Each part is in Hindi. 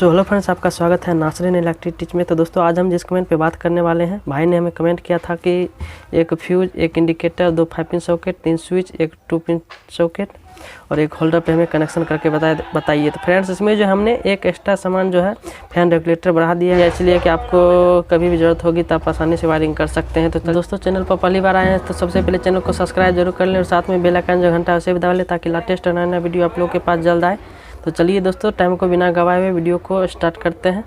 सो हेलो फ्रेंड्स, आपका स्वागत है नासरीन इलेक्ट्रिक टिच में। तो दोस्तों आज हम जिस कमेंट पे बात करने वाले हैं, भाई ने हमें कमेंट किया था कि एक फ्यूज, एक इंडिकेटर, 2 5 पिन सॉकेट, 3 स्विच, एक 2 पिन सॉकेट और एक होल्डर पे हमें कनेक्शन करके बताइए। तो फ्रेंड्स इसमें जो हमने एक एक्स्ट्रा सामान जो है फैन रेगुलेटर बढ़ा दिया है, इसलिए कि आपको कभी भी ज़रूरत होगी तो आप आसानी से वायरिंग कर सकते हैं। तो दोस्तों चैनल पर पहली बार आए हैं तो सबसे पहले चैनल को सब्सक्राइब जरूर कर लें और साथ में बेल आइकन जो घंटा है उसे भी दबा लें ताकि लेटेस्ट और नया वीडियो आप लोगों के पास जल्द आए। तो चलिए दोस्तों, टाइम को बिना गवाए हुए वीडियो को स्टार्ट करते हैं।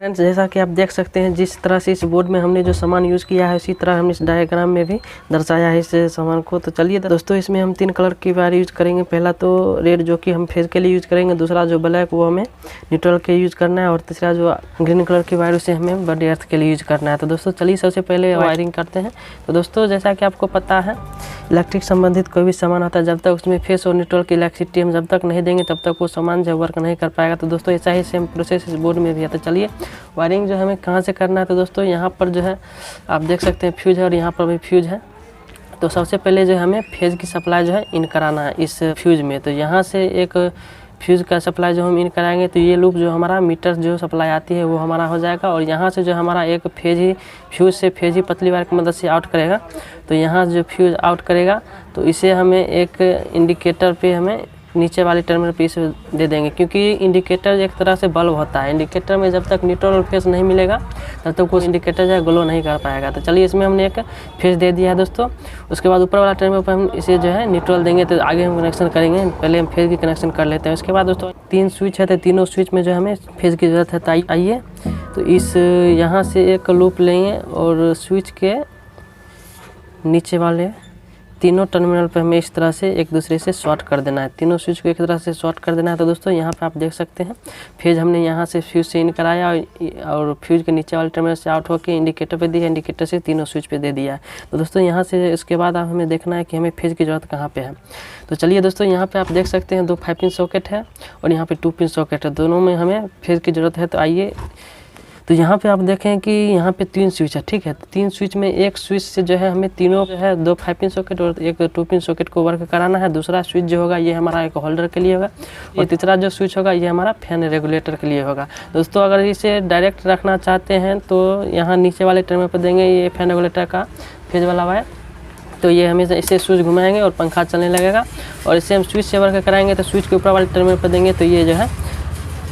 फ्रेंड्स जैसा कि आप देख सकते हैं, जिस तरह से इस बोर्ड में हमने जो सामान यूज़ किया है उसी तरह हमने इस डायग्राम में भी दर्शाया है इस सामान को। तो चलिए दोस्तों, इसमें हम 3 कलर की वायर यूज़ करेंगे। पहला तो रेड जो कि हम फेज के लिए यूज़ करेंगे, दूसरा जो ब्लैक वो हमें न्यूट्रल के यूज़ करना है और तीसरा जो ग्रीन कलर की वायर उसे हमें बॉडी अर्थ के लिए यूज़ करना है। तो दोस्तों चलिए सबसे पहले वायरिंग करते हैं। तो दोस्तों जैसा कि आपको पता है, इलेक्ट्रिक संबंधित कोई भी सामान आता है, जब तक उसमें फेस और न्यूट्रल की इलेक्ट्रिसिटी हम जब तक नहीं देंगे तब तक वो सामान जो वर्क नहीं कर पाएगा। तो दोस्तों ऐसा ही सेम प्रोसेस इस बोर्ड में भी है। तो चलिए वायरिंग जो हमें कहाँ से करना है, तो दोस्तों यहाँ पर जो है आप देख सकते हैं फ्यूज है और यहाँ पर भी फ्यूज है। तो सबसे पहले जो हमें फेज की सप्लाई जो है इन कराना है इस फ्यूज में। तो यहाँ से एक फ्यूज का सप्लाई जो हम इन कराएंगे तो ये लूप जो हमारा मीटर जो सप्लाई आती है वो हमारा हो जाएगा और यहाँ से जो हमारा एक फ्यूज से फेज ही पतली वायर की मदद से आउट करेगा। तो यहाँ जो फ्यूज आउट करेगा तो इसे हमें एक इंडिकेटर पे हमें नीचे वाले टर्मिनल पे इसे दे देंगे, क्योंकि इंडिकेटर एक तरह से बल्ब होता है। इंडिकेटर में जब तक न्यूट्रल और फेस नहीं मिलेगा तब तक वो इंडिकेटर जो है ग्लो नहीं कर पाएगा। तो चलिए इसमें हमने एक फेस दे दिया है दोस्तों। उसके बाद ऊपर वाला टर्मिनल पर हम इसे जो है न्यूट्रल देंगे। तो आगे हम कनेक्शन करेंगे, पहले हम फेस की कनेक्शन कर लेते हैं। उसके बाद दोस्तों 3 स्विच है, तो तीनों स्विच में जो हमें फेस की ज़रूरत है। तो आइए तो इस यहाँ से एक लूप लेंगे और स्विच के नीचे वाले तीनों टर्मिनल पे हमें इस तरह से एक दूसरे से शॉर्ट कर देना है। तीनों स्विच को एक तरह से शॉर्ट कर देना है। तो दोस्तों यहाँ पे आप देख सकते हैं फेज हमने यहाँ से फ्यूज से इन कराया और फ्यूज के नीचे वाले टर्मिनल से आउट होकर इंडिकेटर पे दिया, इंडिकेटर से तीनों स्विच पे दे दिया है। तो दोस्तों यहाँ से इसके बाद आप हमें देखना है कि हमें फेज की ज़रूरत कहाँ पे है। तो चलिए दोस्तों, यहाँ पे आप देख सकते हैं 2 5 पिन सॉकेट है और यहाँ पे 2 पिन सॉकेट है, दोनों में हमें फेज की ज़रूरत है। तो आइए तो यहाँ पे आप देखें कि यहाँ पे 3 स्विच है, ठीक है। तो 3 स्विच में एक स्विच से जो है हमें तीनों जो है 2 5 पिन सॉकेट और एक 2 पिन सॉकेट को वर्क कराना है। दूसरा स्विच जो होगा ये हमारा एक होल्डर के लिए होगा और तीसरा जो स्विच होगा ये हमारा फैन रेगुलेटर के लिए होगा। दोस्तों अगर इसे डायरेक्ट रखना चाहते हैं तो यहाँ नीचे वाले टर्मिनल पर देंगे ये फैन रेगुलेटर का फेज वाला वायर। तो ये हमें इसे स्विच घुमाएंगे और पंखा चलने लगेगा और इसे हम स्विच से वर्क कराएंगे। तो स्विच के ऊपर वाले टर्मिनल पर देंगे तो ये जो है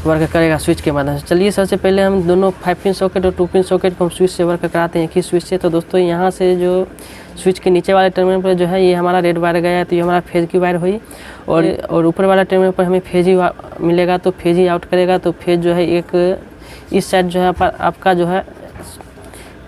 वर्क करेगा स्विच के माध्यम से। चलिए सबसे पहले हम दोनों 5 पिन सॉकेट और 2 पिन सॉकेट को हम स्विच से वर्क कराते हैं एक ही स्विच से। तो दोस्तों यहाँ से जो स्विच के नीचे वाले टर्मिनल पर जो है ये हमारा रेड वायर गया है, तो ये हमारा फेज की वायर हुई और ऊपर वाला टर्मिनल पर हमें फेज ही मिलेगा, तो फेज ही आउट करेगा। तो फेज जो है एक इस साइड जो है आपका जो है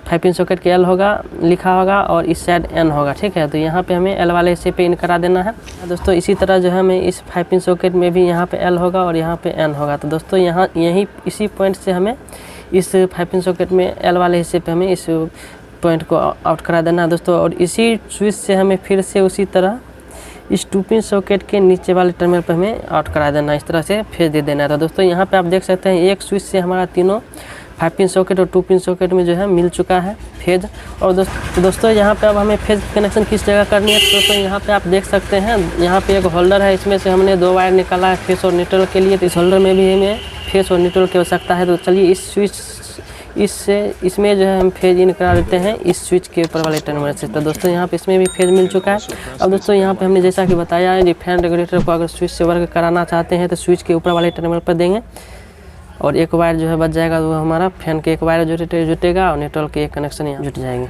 5 पिन सॉकेट के L होगा लिखा होगा और इस साइड N होगा, ठीक है। तो यहाँ पे हमें L वाले हिस्से पे इन करा देना है दोस्तों। इसी तरह जो है हमें इस 5 पिन सॉकेट में भी यहाँ पे L होगा और यहाँ पे N होगा। तो दोस्तों यहाँ इसी पॉइंट से हमें इस 5 पिन सॉकेट में L वाले हिस्से पे हमें इस पॉइंट को आउट करा देना है दोस्तों। और इसी स्विच से हमें फिर से उसी तरह इस 2 पिन सॉकेट के नीचे वाले टर्मिनल पर हमें आउट करा देना है, इस तरह से फेज दे देना है। तो दोस्तों यहाँ पे आप देख सकते हैं एक स्विच से हमारा तीनों 5 पिन सॉकेट और 2 पिन सॉकेट में जो है मिल चुका है फेज। और दोस्तों यहाँ पे अब हमें फेज कनेक्शन किस जगह करनी है। तो दोस्तों यहाँ पे आप देख सकते हैं यहाँ पे एक होल्डर है, इसमें से हमने 2 वायर निकाला है फेस और न्यूट्रल के लिए। तो इस होल्डर में भी हमें फेस और न्यूट्रल की आवश्यकता है। तो चलिए इस स्विच इसमें जो है हम फेज इन करा देते हैं इस स्विच के ऊपर वाले टर्मिनल से। तो दोस्तों यहाँ पे इसमें भी फेज मिल चुका है। अब दोस्तों यहाँ पे हमने जैसा कि बताया है, फैन रेगुलेटर को अगर स्विच से वर्क कराना चाहते हैं तो स्विच के ऊपर वाले टर्मिनल पर देंगे और एक वायर जो है बच जाएगा, वो हमारा फैन के एक वायर जुटेगा और न्यूट्रल के एक कनेक्शन यहाँ जुट जाएंगे।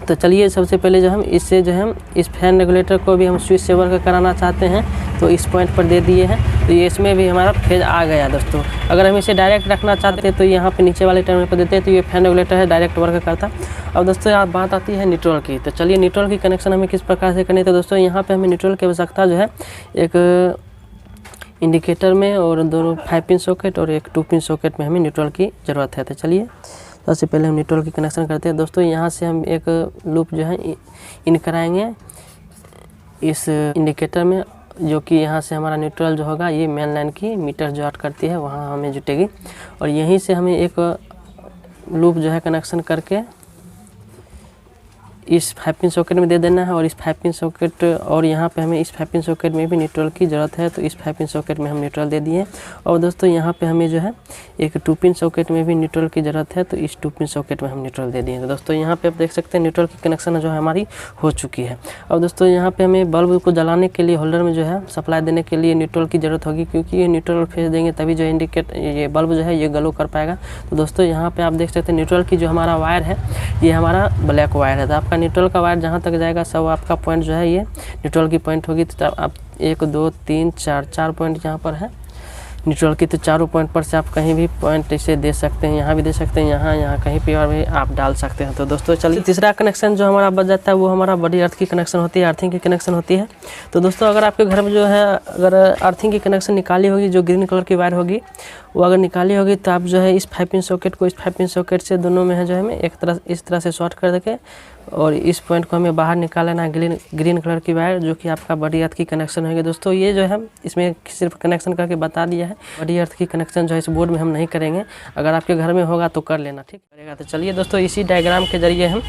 तो चलिए सबसे पहले जो हम इससे जो हम इस फैन रेगुलेटर को भी हम स्विच से वर्क कराना चाहते हैं तो इस पॉइंट पर दे दिए हैं। तो ये इसमें भी हमारा फेज आ गया दोस्तों। अगर हम इसे डायरेक्ट रखना चाहते हैं तो यहाँ पे नीचे वाले टर्मिनल पर देते हैं तो ये फैन रेगुलेटर है, डायरेक्ट वर्क करता। अब दोस्तों यहाँ बात आती है न्यूट्रल की। तो चलिए न्यूट्रल की कनेक्शन हमें किस प्रकार से करनी है। तो दोस्तों यहाँ पर हमें न्यूट्रल की आवश्यकता जो है एक इंडिकेटर में और दोनों 5 पिन सॉकेट और एक 2 पिन सॉकेट में हमें न्यूट्रल की ज़रूरत है। तो चलिए सबसे पहले हम न्यूट्रल की कनेक्शन करते हैं दोस्तों। यहाँ से हम एक लूप जो है इन कराएंगे इस इंडिकेटर में, जो कि यहाँ से हमारा न्यूट्रल जो होगा ये मेन लाइन की मीटर जो आउट करती है वहाँ हमें जुटेगी और यहीं से हमें एक लूप जो है कनेक्शन करके इस 5 पिन सॉकेट में दे देना है और इस 5 पिन सॉकेट और यहाँ पे हमें इस 5 पिन सॉकेट में भी न्यूट्रल की ज़रूरत है, तो इस 5 पिन सॉकेट में हम न्यूट्रल दे दिए। और दोस्तों यहाँ पे हमें जो है एक 2 पिन सॉकेट में भी न्यूट्रल की ज़रूरत है, तो इस 2 पिन सॉकेट में हम न्यूट्रल दे दिए। तो दोस्तों यहाँ पे आप देख सकते हैं न्यूट्रल की कनेक्शन जो है हमारी हो चुकी है। अब दोस्तों यहाँ पे हमें बल्ब को जलाने के लिए होल्डर में जो है सप्लाई देने के लिए न्यूट्रल की ज़रूरत होगी, क्योंकि ये न्यूट्रल फेस देंगे तभी जो ये बल्ब जो है ये ग्लो कर पाएगा। तो दोस्तों यहाँ पे आप देख सकते हैं न्यूट्रल की जो हमारा वायर है ये हमारा ब्लैक वायर है। तो आपका न्यूट्रल का वायर जहाँ तक जाएगा सब आपका पॉइंट जो है ये न्यूट्रल की पॉइंट होगी। तो आप 1 2 3 4 पॉइंट यहाँ पर है न्यूट्रल की, तो चारों पॉइंट पर से आप कहीं भी पॉइंट इसे दे सकते हैं, यहाँ भी दे सकते हैं, यहाँ कहीं पे और भी आप डाल सकते हैं। तो दोस्तों चलिए तीसरा कनेक्शन जो हमारा बच जाता है वो हमारा बड़ी अर्थ की कनेक्शन होती है, अर्थिंग की कनेक्शन होती है। तो दोस्तों अगर आपके घर में जो है अगर अर्थिंग की कनेक्शन निकाली होगी, जो ग्रीन कलर की वायर होगी वो अगर निकाली होगी, तो आप जो है इस 5 पिन सॉकेट को इस 5 पिन सॉकेट से दोनों में है जो हमें एक तरह इस तरह से शॉर्ट कर देके और इस पॉइंट को हमें बाहर निकाल लेना है, ग्रीन कलर की वायर जो कि आपका बड़ी अर्थ की कनेक्शन होगी। दोस्तों ये जो है इसमें सिर्फ कनेक्शन करके बता दिया है, बड़ी अर्थ की कनेक्शन जो है इस बोर्ड में हम नहीं करेंगे, अगर आपके घर में होगा तो कर लेना, ठीक करेगा। तो चलिए दोस्तों इसी डायग्राम के जरिए हम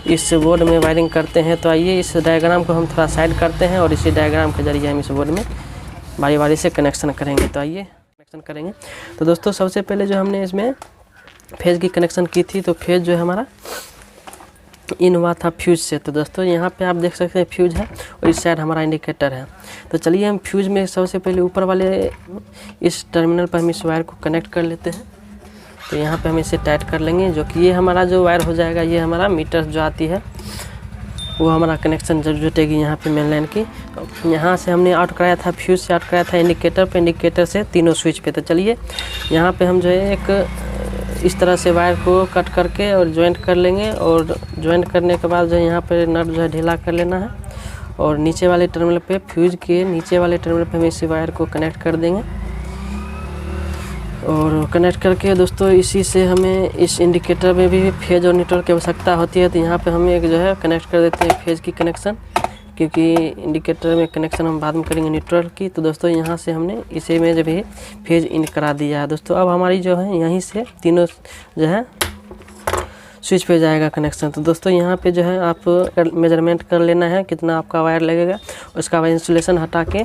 इस बोर्ड में वायरिंग करते हैं। तो आइए इस डायग्राम को हम थोड़ा साइड करते हैं और इसी डायग्राम के जरिए हम इस बोर्ड में बारी बारी से कनेक्शन करेंगे। तो आइए कनेक्शन करेंगे। तो दोस्तों सबसे पहले जो हमने इसमें फेज की कनेक्शन की थी, तो फेज जो है हमारा इन हुआ था फ्यूज से। तो दोस्तों यहाँ पे आप देख सकते हैं फ्यूज है और इस साइड हमारा इंडिकेटर है। तो चलिए हम फ्यूज में सबसे पहले ऊपर वाले इस टर्मिनल पर हम इस वायर को कनेक्ट कर लेते हैं। तो यहाँ पे हम इसे टाइट कर लेंगे, जो कि ये हमारा जो वायर हो जाएगा ये हमारा मीटर जो आती है वो हमारा कनेक्शन जब जुटेगी यहाँ पे मेन लाइन की। यहाँ से हमने आउट कराया था, फ्यूज से आउट कराया था इंडिकेटर पे, इंडिकेटर से तीनों स्विच पे। तो चलिए यहाँ पे हम जो है एक इस तरह से वायर को कट करके और ज्वाइंट कर लेंगे, और ज्वाइंट करने के बाद जो यहाँ पे नट जो है ढीला कर लेना है और नीचे वाले टर्मिनल पे फ्यूज के नीचे वाले टर्मिनल पे हम इसी वायर को कनेक्ट कर देंगे। और कनेक्ट करके दोस्तों इसी से हमें इस इंडिकेटर में भी फेज और न्यूट्रल की आवश्यकता होती है। तो यहाँ पे हम एक जो है कनेक्ट कर देते हैं फेज की कनेक्शन, क्योंकि इंडिकेटर में कनेक्शन हम बाद में करेंगे न्यूट्रल की। तो दोस्तों यहाँ से हमने इसे में जब भी फेज इन करा दिया है। दोस्तों अब हमारी जो है यहीं से तीनों जो है स्विच पे जाएगा कनेक्शन। तो दोस्तों यहाँ पे जो है आप मेजरमेंट कर लेना है कितना आपका वायर लगेगा, उसका बाद इंसुलेशन हटा के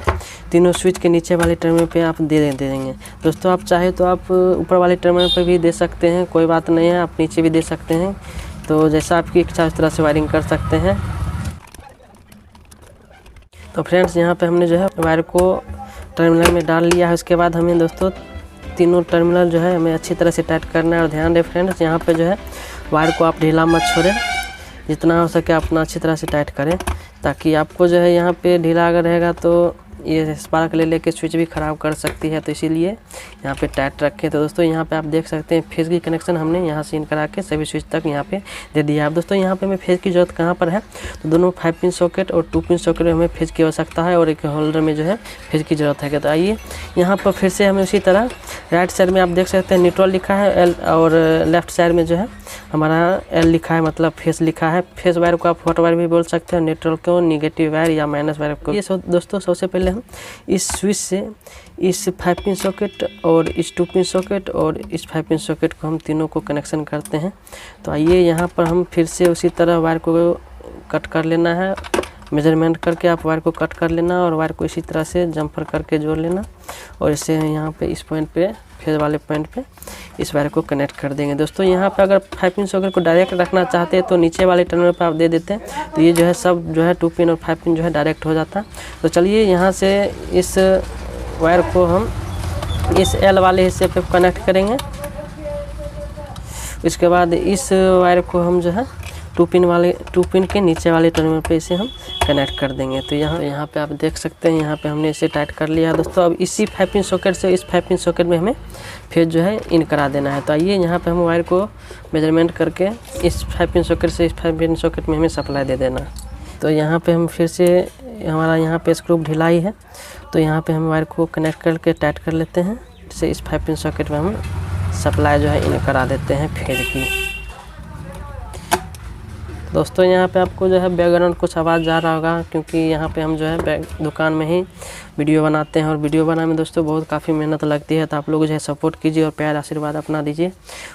तीनों स्विच के नीचे वाले टर्मिनल पे आप दे देंगे। दोस्तों आप चाहे तो आप ऊपर वाले टर्मिनल पे भी दे सकते हैं, कोई बात नहीं है, आप नीचे भी दे सकते हैं। तो जैसा आपकी इच्छा उस तरह से वायरिंग कर सकते हैं। तो फ्रेंड्स यहाँ पे हमने जो है वायर को टर्मिनल में डाल लिया है। उसके बाद हमें दोस्तों तीनों टर्मिनल जो है हमें अच्छी तरह से टाइट करना है। और ध्यान दें फ्रेंड्स यहाँ पे जो है वायर को आप ढीला मत छोड़ें, जितना हो सके अपना अच्छी तरह से टाइट करें, ताकि आपको जो है यहाँ पे ढीला अगर रहेगा तो ये स्पार्क ले लेके स्विच भी ख़राब कर सकती है। तो इसीलिए यहाँ पे टाइट रखें। तो दोस्तों यहाँ पे आप देख सकते हैं फेज की कनेक्शन हमने यहाँ से इन करा के सभी स्विच तक यहाँ पे दे दिया। अब दोस्तों यहाँ पे हमें फेज की ज़रूरत कहाँ पर है, तो दोनों 5 पिन सॉकेट और 2 पिन सॉकेट में हमें फेज की आवश्यकता है और एक होल्डर में जो है फेज की ज़रूरत है। तो आइए यहाँ पर फिर से हमें उसी तरह राइट साइड में आप देख सकते हैं न्यूट्रल लिखा है एल, और लेफ्ट साइड में जो है हमारा एल लिखा है, मतलब फेस लिखा है। फेस वायर को आप हॉट वायर भी बोल सकते हैं, न्यूट्रल को निगेटिव वायर या माइनस वायर को। ये दोस्तों सबसे पहले हम इस स्विच से इस 5 पिन सॉकेट और इस 2 पिन सॉकेट और इस 5 पिन सॉकेट को हम तीनों को कनेक्शन करते हैं। तो आइए यहाँ पर हम फिर से उसी तरह वायर को कट कर लेना है, मेजरमेंट करके आप वायर को कट कर लेना और वायर को इसी तरह से जम्पर करके जोड़ लेना और इसे यहाँ पे इस पॉइंट पे फेज वाले पॉइंट पे इस वायर को कनेक्ट कर देंगे। दोस्तों यहाँ पे अगर 5 पिन सॉकेट को डायरेक्ट रखना चाहते हैं तो नीचे वाले टर्मिनल पे आप दे देते हैं, तो ये जो है सब जो है 2 पिन और 5 पिन जो है डायरेक्ट हो जाता है। तो चलिए यहाँ से इस वायर को हम इस एल वाले हिस्से पे कनेक्ट करेंगे। इसके बाद इस वायर को हम जो है 2 पिन के नीचे वाले टर्मिनल पे इसे हम कनेक्ट कर देंगे। तो यहाँ पे आप देख सकते हैं यहाँ पे हमने इसे टाइट कर लिया है। दोस्तों अब इसी 5 पिन सॉकेट से इस 5 पिन सॉकेट में हमें फेज जो है इन करा देना है। तो आइए यहाँ पे हम वायर को मेजरमेंट करके इस 5 पिन सॉकेट से इस 5 पिन सॉकेट में हमें सप्लाई दे देना। तो यहाँ पे हम फिर से हमारा यहाँ पे स्क्रू ढिलाई है, तो यहाँ पे हम वायर को कनेक्ट करके टाइट कर लेते हैं। इससे इस 5 पिन सॉकेट में हम सप्लाई जो है इन करा देते हैं फेज की। दोस्तों यहाँ पे आपको जो है बैकग्राउंड कुछ आवाज़ जा रहा होगा, क्योंकि यहाँ पे हम जो है दुकान में ही वीडियो बनाते हैं और वीडियो बनाने में दोस्तों बहुत काफ़ी मेहनत लगती है। तो आप लोग जो है सपोर्ट कीजिए और प्यार आशीर्वाद अपना दीजिए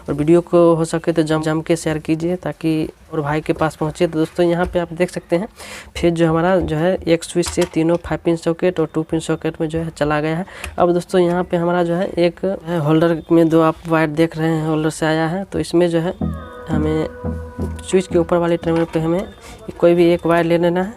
और वीडियो को हो सके तो जम के शेयर कीजिए ताकि और भाई के पास पहुँचे। तो दोस्तों यहाँ पे आप देख सकते हैं फिर जो हमारा जो है एक स्विच से तीनों 5 पिन सॉकेट और 2 पिन सॉकेट में जो है चला गया है। अब दोस्तों यहाँ पे हमारा जो है एक होल्डर में दो आप वायर देख रहे हैं होल्डर से आया है। तो इसमें जो है हमें स्विच के ऊपर वाले टर्मिनल पे हमें कोई भी एक वायर ले लेना है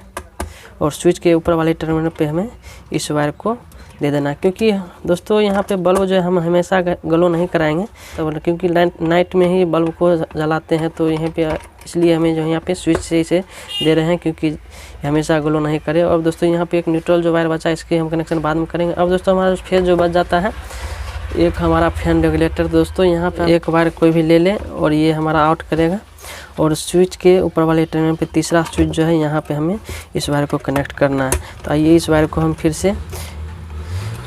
और स्विच के ऊपर वाले टर्मिनल पे हमें इस वायर को दे देना है, क्योंकि दोस्तों यहाँ पे बल्ब जो है हम हमेशा ग्लो नहीं कराएंगे तो क्योंकि नाइट में ही बल्ब को जलाते हैं। तो यहाँ पे इसलिए हमें जो यहाँ पे स्विच से इसे दे रहे हैं क्योंकि हमेशा ग्लो नहीं करे। और दोस्तों यहाँ पे एक न्यूट्रल जो वायर बचा है इसके हम कनेक्शन बाद में करेंगे। अब दोस्तों हमारा फेज जो बच जाता है एक हमारा फैन रेगुलेटर। दोस्तों यहाँ पे एक वायर कोई भी ले लें और ये हमारा आउट करेगा और स्विच के ऊपर वाले टर्मिनल पे तीसरा स्विच जो है यहाँ पे हमें इस वायर को कनेक्ट करना है। तो आइए इस वायर को हम फिर से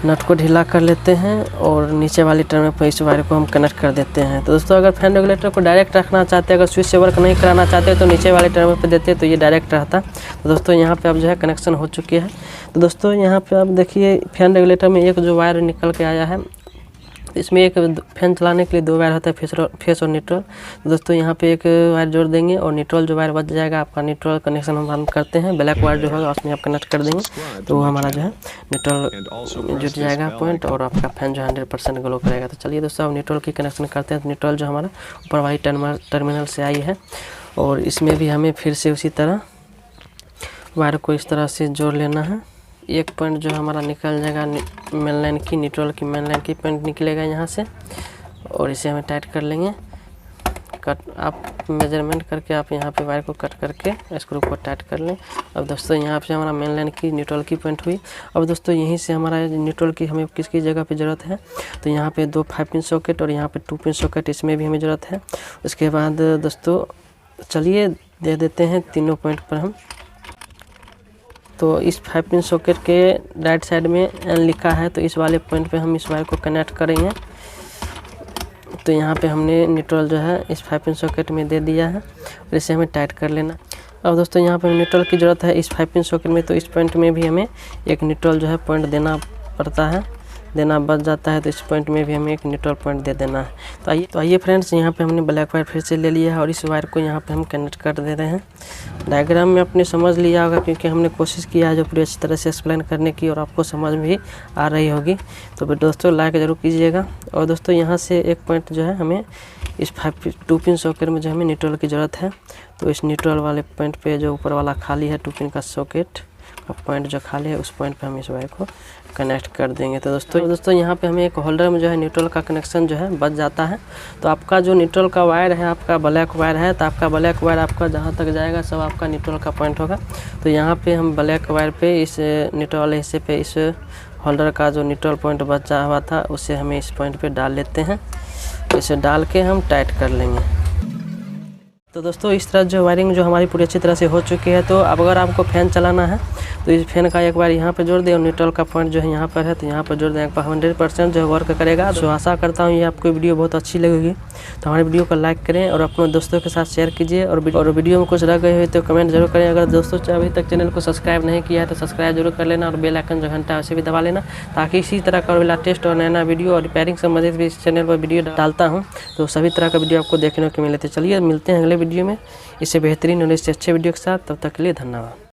नट को ढीला कर लेते हैं और नीचे वाले टर्मिनल पर इस वायर को हम कनेक्ट कर देते हैं। तो दोस्तों अगर फैन रेगुलेटर को डायरेक्ट रखना चाहते हैं, अगर स्विच से वर्क नहीं कराना चाहते तो नीचे वाले टर्मिनल पर देते तो ये डायरेक्ट रहता। तो दोस्तों यहाँ पे अब जो है कनेक्शन हो चुकी है। तो दोस्तों यहाँ पे अब देखिए फैन रेगुलेटर में एक जो वायर निकल के आया है, इसमें एक फैन चलाने के लिए दो वायर होता है फेस और न्यूट्रल। तो दोस्तों यहाँ पे एक वायर जोड़ देंगे और न्यूट्रल जो वायर बच जाएगा आपका न्यूट्रल कनेक्शन हम बंद करते हैं। ब्लैक वायर जो होगा उसमें आप कनेक्ट कर देंगे तो वो हमारा जो है न्यूट्रल जुट जाएगा पॉइंट और आपका फैन जो 100% ग्लो करेगा। तो चलिए दोस्तों अब न्यूट्रल की कनेक्शन करते हैं। तो न्यूट्रल जो हमारा ऊपर वाली टर्मिनल से आई है और इसमें भी हमें फिर से उसी तरह वायर को इस तरह से जोड़ लेना है। एक पॉइंट जो हमारा निकल जाएगा मेन लाइन की, न्यूट्रल की मेन लाइन की पॉइंट निकलेगा यहाँ से और इसे हमें टाइट कर लेंगे। कट आप मेजरमेंट करके आप यहाँ पे वायर को कट करके स्क्रू को टाइट कर लें। अब दोस्तों यहाँ पे हमारा मेन लाइन की न्यूट्रल की पॉइंट हुई। अब दोस्तों यहीं से हमारा न्यूट्रल की हमें किसकी जगह पे ज़रूरत है, तो यहाँ पे 2 5 पिन सॉकेट और यहाँ पे 2 पिन सॉकेट, इसमें भी हमें ज़रूरत है। उसके बाद दोस्तों चलिए दे देते हैं तीनों पॉइंट पर हम। तो इस 5 पिन सॉकेट के राइट साइड में एन लिखा है तो इस वाले पॉइंट पे हम इस वायर को कनेक्ट करेंगे। तो यहाँ पे हमने न्यूट्रल जो है इस 5 पिन सॉकेट में दे दिया है और इसे हमें टाइट कर लेना। अब दोस्तों यहाँ पे न्यूट्रल की ज़रूरत है इस 5 पिन सॉकेट में, तो इस पॉइंट में भी हमें एक न्यूट्रल जो है पॉइंट देना पड़ता है, देना बच जाता है। तो इस पॉइंट में भी हमें एक न्यूट्रल पॉइंट दे देना है। तो आइए फ्रेंड्स यहाँ पे हमने ब्लैक वायर फिर से ले लिया है और इस वायर को यहाँ पे हम कनेक्ट कर दे रहे हैं। डायग्राम में आपने समझ लिया होगा क्योंकि हमने कोशिश किया है जो पूरी अच्छी तरह से एक्सप्लेन करने की और आपको समझ में भी आ रही होगी। तो दोस्तों लाइक ज़रूर कीजिएगा। और दोस्तों यहाँ से एक पॉइंट जो है हमें इस 2 पिन सॉकेट में जो हमें न्यूट्रल की ज़रूरत है, तो इस न्यूट्रल वाले पॉइंट पे जो ऊपर वाला खाली है 2 पिन का सॉकेट का पॉइंट जो खाली है उस पॉइंट पे हम इस वायर को कनेक्ट कर देंगे। तो दोस्तों यहाँ पे हमें एक होल्डर में जो है न्यूट्रल का कनेक्शन जो है बच जाता है। तो आपका जो न्यूट्रल का वायर है आपका ब्लैक वायर है, तो आपका ब्लैक वायर आपका जहाँ तक जाएगा सब आपका न्यूट्रल का पॉइंट होगा। तो यहाँ पे हम ब्लैक वायर पे इस न्यूट्रल वाले हिस्से पे इस होल्डर का जो न्यूट्रल पॉइंट बचा हुआ था उसे हमें इस पॉइंट पे डाल लेते हैं। इसे डाल के हम टाइट कर लेंगे। तो दोस्तों इस तरह जो वायरिंग जो हमारी पूरी अच्छी तरह से हो चुकी है। तो अब अगर आपको फ़ैन चलाना है तो इस फैन का एक बार यहाँ पे जोड़ दें और न्यूट्रल का पॉइंट जो है यहाँ पर है तो यहाँ पर जोड़ दें, 100% जो है वर्क करेगा। तो आशा करता हूँ ये आपको वीडियो बहुत अच्छी लगेगी। तो हमारे वीडियो को लाइक करें और अपने दोस्तों के साथ शेयर कीजिए और वीडियो में कुछ रह गए हुए तो कमेंट जरूर करें। अगर दोस्तों अभी तक चैनल को सब्सक्राइब नहीं किया है तो सब्सक्राइब जरूर कर लेना और बेल आइकन जो घंटा उसे भी दबा लेना, ताकि इसी तरह का लेटेस्ट और नया वीडियो और रिपेयरिंग संबंधित भी इस चैनल पर वीडियो डालता हूँ तो सभी तरह का वीडियो आपको देखने को मिले। तो चलिए मिलते हैं अगले वीडियो में इससे बेहतरीन और इससे अच्छे वीडियो के साथ। तब तक के लिए धन्यवाद।